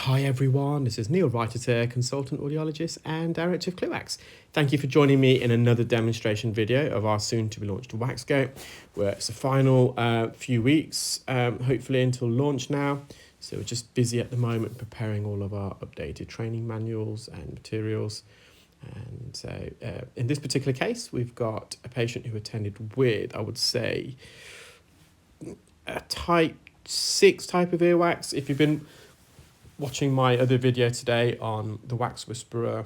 Hi everyone, this is Neel Raithatha, consultant audiologist and director of WAX. Thank you for joining me in another demonstration video of our soon to be launched WAXscope, where it's the final few weeks, hopefully until launch now. So we're just busy at the moment preparing all of our updated training manuals and materials. And so in this particular case, we've got a patient who attended with, I would say, a type 6 type of earwax. If you've been watching my other video today on the Wax Whisperer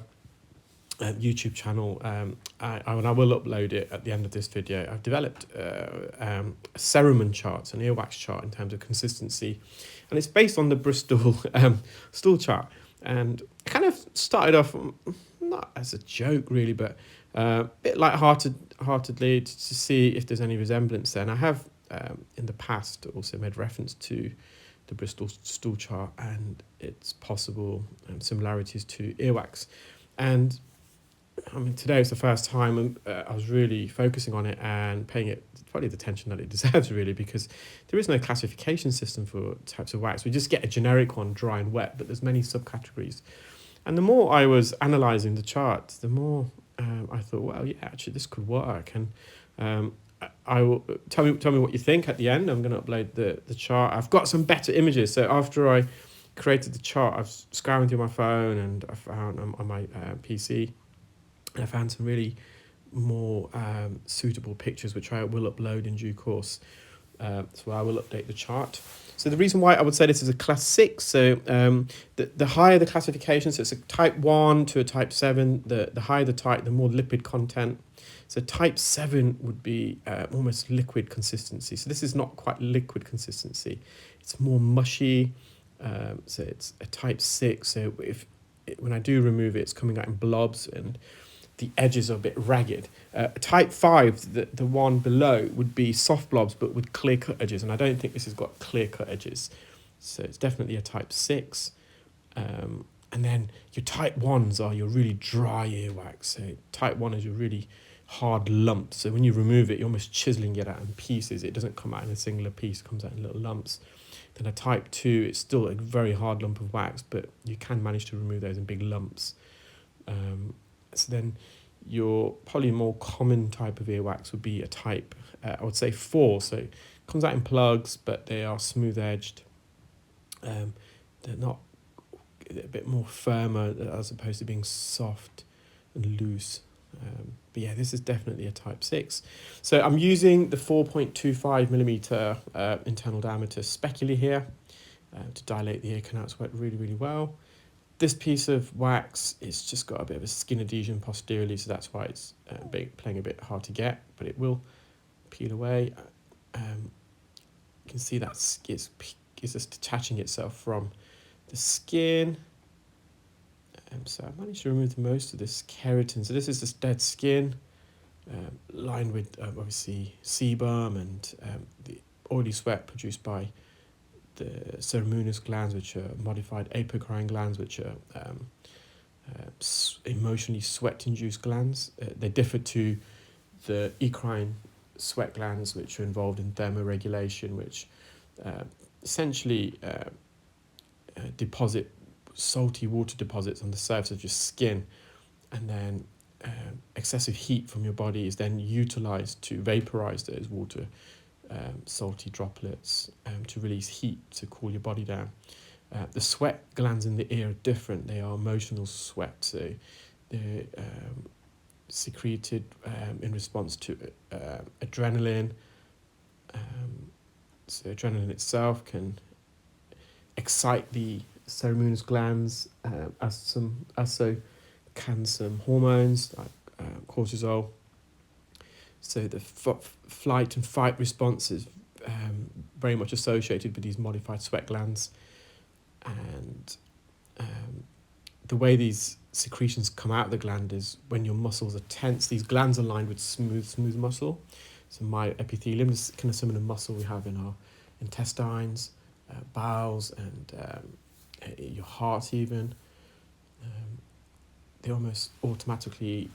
YouTube channel, I will upload it at the end of this video. I've developed a Cerumen chart, an earwax chart in terms of consistency, and it's based on the Bristol stool chart. And kind of started off not as a joke really, but a bit light-heartedly to see if there's any resemblance there. And I have in the past also made reference to the Bristol stool chart and its possible similarities to earwax. And I mean, today was the first time I was really focusing on it and paying it probably the attention that it deserves, really, because there is no classification system for types of wax. We just get a generic one, dry and wet, but there's many subcategories. And the more I was analysing the chart, the more I thought, well, yeah, actually this could work. And I will tell me what you think at the end. I'm going to upload the chart. I've got some better images. So after I created the chart, I was scouring through my phone and I found on my PC, and I found some really more suitable pictures, which I will upload in due course. So I will update the chart. So the reason why I would say this is a class 6, so the higher the classification, so it's a type 1 to a type 7, the higher the type, the more lipid content. So type 7 would be almost liquid consistency. So this is not quite liquid consistency. It's more mushy. So it's a type 6. So when I do remove it, it's coming out in blobs and the edges are a bit ragged. Type 5, the one below, would be soft blobs but with clear-cut edges. And I don't think this has got clear-cut edges. So it's definitely a type 6. And then your type 1s are your really dry earwax. So type 1 is your really hard lump. So when you remove it, you're almost chiseling it out in pieces. It doesn't come out in a singular piece, it comes out in little lumps. Then a type 2, it's still a very hard lump of wax, but you can manage to remove those in big lumps. So then your probably more common type of earwax would be a type, I would say 4. So it comes out in plugs, but they are smooth edged. They're not, a bit more firmer as opposed to being soft and loose. But yeah, this is definitely a type 6. So I'm using the 4.25 millimeter internal diameter specula here to dilate the ear canal. It's worked really, really well. This piece of wax, it's just got a bit of a skin adhesion posteriorly, so that's why it's playing a bit hard to get, but it will peel away. You can see that it's just detaching itself from the skin. So I managed to remove most of this keratin. So this is just dead skin, lined with obviously sebum and the oily sweat produced by the ceruminous glands, which are modified apocrine glands, which are emotionally sweat-induced glands. They differ to the eccrine sweat glands, which are involved in thermoregulation, which essentially deposit salty water deposits on the surface of your skin, and then excessive heat from your body is then utilized to vaporize those water salty droplets to release heat to cool your body down. The sweat glands in the ear are different. They are emotional sweat, so they're secreted in response to adrenaline. So adrenaline itself can excite the ceruminous glands, as so can some hormones like cortisol. So the flight and fight response is very much associated with these modified sweat glands. And the way these secretions come out of the gland is when your muscles are tense. These glands are lined with smooth muscle. So my epithelium is kind of similar muscle we have in our intestines, bowels, and your heart even. They almost automatically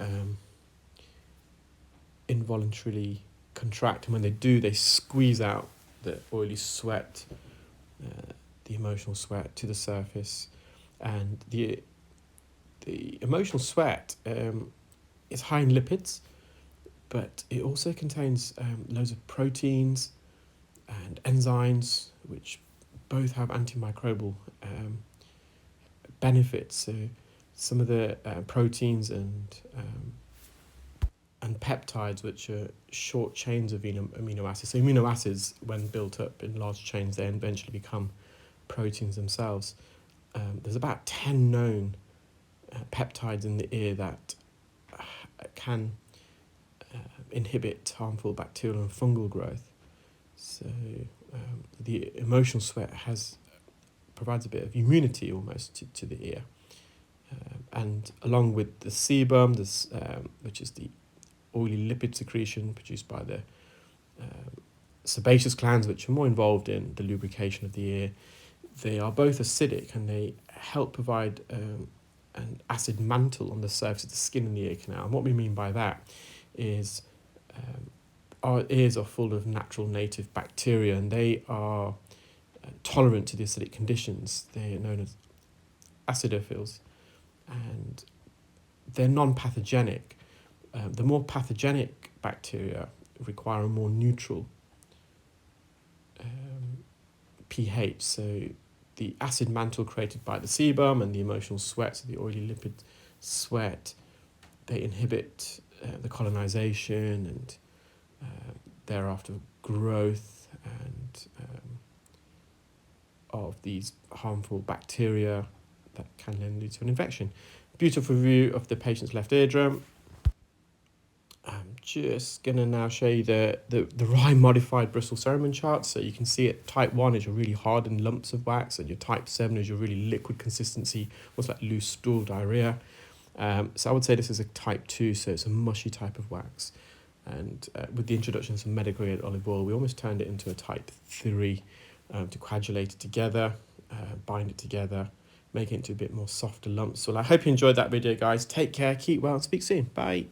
involuntarily contract, and when they do, they squeeze out the oily sweat, the emotional sweat to the surface. And the emotional sweat is high in lipids, but it also contains loads of proteins and enzymes, which both have antimicrobial benefits. So some of the proteins and peptides, which are short chains of amino acids. So amino acids, when built up in large chains, they eventually become proteins themselves. There's about 10 known peptides in the ear that can inhibit harmful bacterial and fungal growth. So the emotional sweat provides a bit of immunity almost to the ear. And along with the sebum, which is the oily lipid secretion produced by the sebaceous glands, which are more involved in the lubrication of the ear, they are both acidic, and they help provide an acid mantle on the surface of the skin in the ear canal. And what we mean by that is our ears are full of natural native bacteria, and they are tolerant to the acidic conditions. They are known as acidophils, and they're non-pathogenic. The more pathogenic bacteria require a more neutral pH. So the acid mantle created by the sebum and the emotional sweat, so the oily lipid sweat, they inhibit the colonization and thereafter growth and of these harmful bacteria that can then lead to an infection. Beautiful view of the patient's left eardrum. I'm just going to now show you the Rye modified Bristol Cerumen chart. So you can see it, type 1 is your really hardened lumps of wax, and your type 7 is your really liquid consistency, what's like loose stool diarrhea. So I would say this is a type 2, so it's a mushy type of wax. And with the introduction of some medical grade olive oil, we almost turned it into a type 3 to coagulate it together, bind it together, make it into a bit more softer lumps. So I hope you enjoyed that video, guys. Take care, keep well, and speak soon. Bye.